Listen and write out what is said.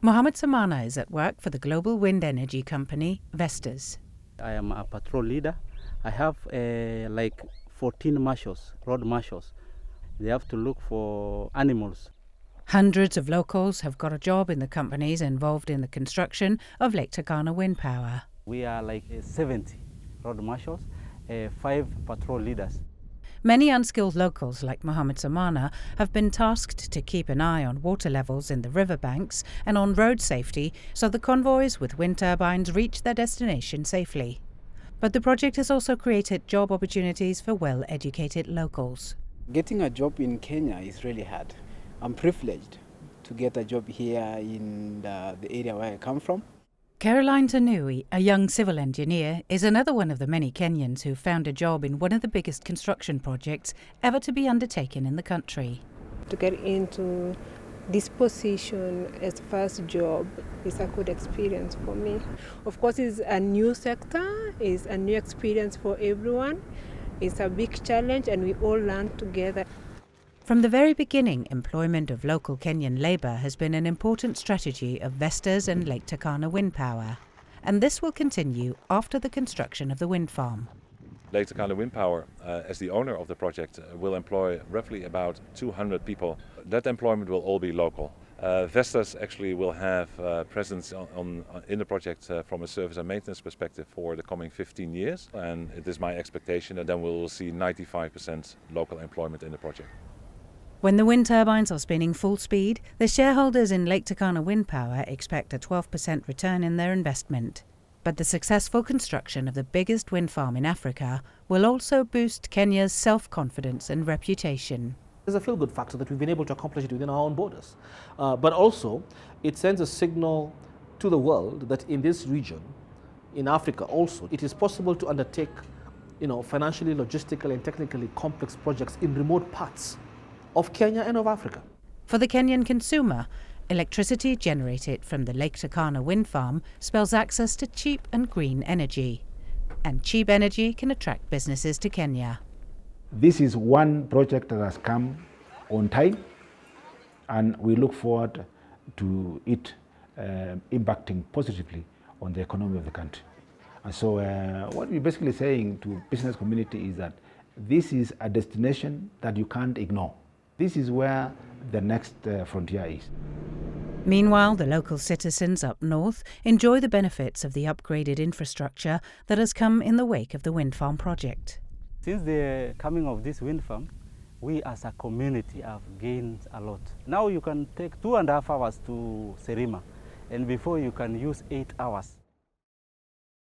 Mohammed Samana is at work for the global wind energy company Vestas. I am a patrol leader. I have like 14 marshals, road marshals. They have to look for animals. Hundreds of locals have got a job in the companies involved in the construction of Lake Turkana Wind Power. We are like 70 road marshals, 5 patrol leaders. Many unskilled locals like Mohammed Samana have been tasked to keep an eye on water levels in the riverbanks and on road safety so the convoys with wind turbines reach their destination safely. But the project has also created job opportunities for well-educated locals. Getting a job in Kenya is really hard. I'm privileged to get a job here in the area where I come from. Caroline Tanui, a young civil engineer, is another one of the many Kenyans who found a job in one of the biggest construction projects ever to be undertaken in the country. To get into this position as first job is a good experience for me. Of course, it's a new sector, it's a new experience for everyone. It's a big challenge and we all learn together. From the very beginning, employment of local Kenyan labour has been an important strategy of Vestas and Lake Turkana Wind Power, and this will continue after the construction of the wind farm. Lake Turkana Wind Power, as the owner of the project, will employ roughly about 200 people. That employment will all be local. Vestas actually will have presence in the project from a service and maintenance perspective for the coming 15 years, and it is my expectation that then we will see 95% local employment in the project. When the wind turbines are spinning full speed, the shareholders in Lake Turkana Wind Power expect a 12% return in their investment. But the successful construction of the biggest wind farm in Africa will also boost Kenya's self-confidence and reputation. There's a feel-good factor that we've been able to accomplish it within our own borders. But also, it sends a signal to the world that in this region, in Africa also, it is possible to undertake, financially, logistically and technically complex projects in remote parts of Kenya and of Africa. For the Kenyan consumer, electricity generated from the Lake Turkana wind farm spells access to cheap and green energy. And cheap energy can attract businesses to Kenya. This is one project that has come on time, and we look forward to it impacting positively on the economy of the country. And so what we're basically saying to business community is that this is a destination that you can't ignore. This is where the next frontier is. Meanwhile, the local citizens up north enjoy the benefits of the upgraded infrastructure that has come in the wake of the wind farm project. Since the coming of this wind farm, we as a community have gained a lot. Now you can take 2.5 hours to Serima, and before you can use 8 hours.